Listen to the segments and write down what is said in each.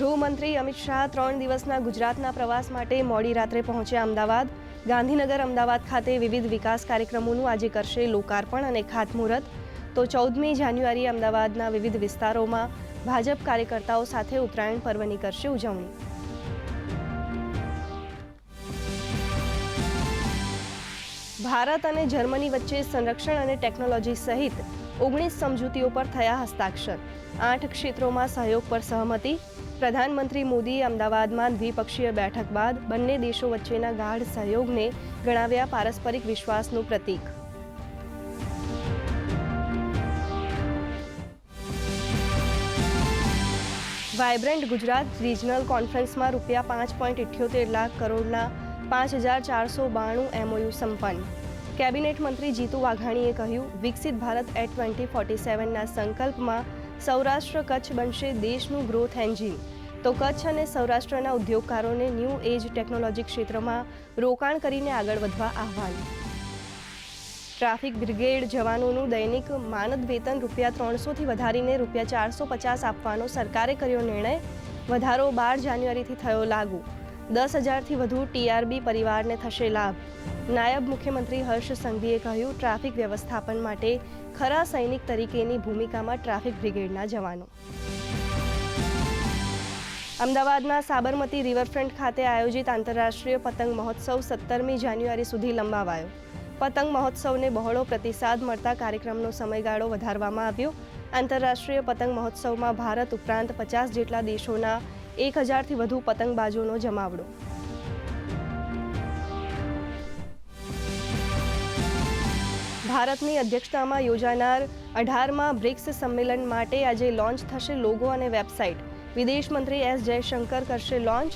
ગૃહમંત્રી અમિત શાહ 3 દિવસના ગુજરાતના પ્રવાસ માટે મોડી રાત્રે પહોંચ્યા અમદાવાદ. ગાંધીનગર અમદાવાદ ખાતે વિવિધ વિકાસ કાર્યક્રમોનું આજે કરશે લોકાર્પણ અને ખાતમુહૂર્ત. તો 14મી જાન્યુઆરીએ અમદાવાદના વિવિધ વિસ્તારોમાં ભાજપ કાર્યકર્તાઓ સાથે ઉત્તરાયણ પર્વની કરશે ઉજવણી. ભારત અને જર્મની વચ્ચે સંરક્ષણ અને ટેકનોલોજી સહિત 19 સમજૂતીઓ પર થયા હસ્તાક્ષર. 8 ક્ષેત્રોમાં સહયોગ પર સહમતિ. પ્રધાનમંત્રી મોદીએ અમદાવાદમાં દ્વિપક્ષીય બેઠક બાદ બંને દેશો વચ્ચેના ગાઢ સહયોગને ગણાવ્યા પારસ્પરિક વિશ્વાસનું પ્રતીક. વાયબ્રન્ટ ગુજરાત રિજનલ કોન્ફરન્સમાં ₹5.78 લાખ કરોડના 5492 MOU સંપન્ન. કેબિનેટ મંત્રી જીતુ વાઘાણીએ કહ્યું, વિકસિત ભારત એટ 2047ના સંકલ્પમાં સૌરાષ્ટ્ર કચ્છ બનશે દેશનું ગ્રોથ એન્જિન. તો કચ્છ અને સૌરાષ્ટ્રના ઉદ્યોગકારોને ન્યૂ એજ ટેકનોલોજી ક્ષેત્રમાં રોકાણ કરીને આગળ વધવા આહ્વાન. ટ્રાફિક બ્રિગેડ જવાનોનું દૈનિક માનદ વેતન ₹300થી વધારીને ₹450 આપવાનો સરકારે કર્યો નિર્ણય. વધારો 12 જાન્યુઆરીથી થયો લાગુ. 10,000થી વધુ TRB પરિવારને થશે લાભ. નાયબ મુખ્યમંત્રી હર્ષ સંઘવીએ કહ્યું, ટ્રાફિક વ્યવસ્થાપન માટે ખરા સૈનિક તરીકેની ભૂમિકામાં ટ્રાફિક બ્રિગેડના જવાનો. અમદાવાદના સાબરમતી રિવરફ્રન્ટ ખાતે આયોજિત આંતરરાષ્ટ્રીય પતંગ મહોત્સવ 17મી જાન્યુઆરી સુધી લંબાવાયો. પતંગ મહોત્સવને બહોળો પ્રતિસાદ મળતા કાર્યક્રમનો સમયગાળો વધારવામાં આવ્યો. આંતરરાષ્ટ્રીય પતંગ મહોત્સવમાં ભારત ઉપરાંત 50 જેટલા દેશોના 1,000થી વધુ પતંગબાજોનો જમાવડો. ભારતની અધ્યક્ષતામાં યોજાનાર 18મા બ્રિક્સ સંમેલન માટે આજે લોન્ચ થશે લોગો અને વેબસાઇટ. વિદેશ મંત્રી એસ જયશંકર કરશે લોન્ચ.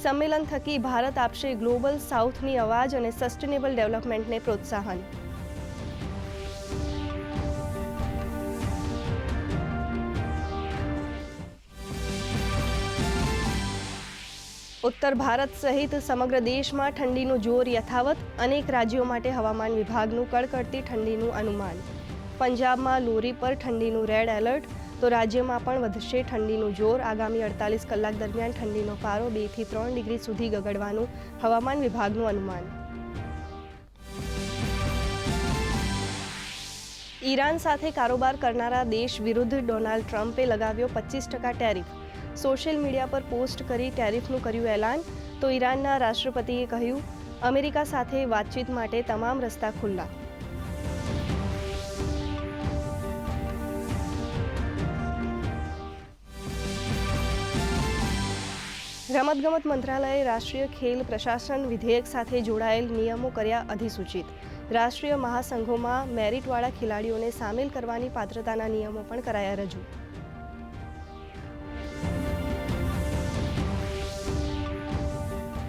સંમેલન થકી ભારત આપશે ગ્લોબલ સાઉથની અવાજ અને સસ્ટેનેબલ ડેવલપમેન્ટને પ્રોત્સાહન. ઉત્તર ભારત સહિત સમગ્ર દેશમાં ઠંડીનું જોર યથાવત. અનેક રાજ્યો માટે હવામાન વિભાગનું કડકડતી ઠંડીનું અનુમાન. પંજાબમાં લોરી પર ઠંડીનું રેડ એલર્ટ. તો રાજ્યમાં પણ વધશે ઠંડીનું જોર. આગામી 48 કલાક દરમિયાન ઠંડીનો પારો 2થી 3 ડિગ્રી સુધી ગગડવાનું હવામાન વિભાગનું અનુમાન. ઈરાન સાથે કારોબાર કરનારા દેશ વિરુદ્ધ ડોનાલ્ડ ટ્રમ્પે લગાવ્યો 25% ટેરિફ. સોશિયલ મીડિયા પર પોસ્ટ કરી ટેરિફનું કર્યું એલાન. તો ઈરાનના રાષ્ટ્રપતિએ કહ્યું, અમેરિકા સાથે વાતચીત માટે તમામ રસ્તા ખુલ્લા. રમતગમત મંત્રાલયે રાષ્ટ્રીય ખેલ પ્રશાસન વિધેયક સાથે જોડાયેલ નિયમો કર્યા અધિસૂચિત. રાષ્ટ્રીય મહાસંઘોમાં મેરિટવાળા ખેલાડીઓને સામેલ કરવાની પાત્રતાના નિયમો પણ કરાયા રજૂ.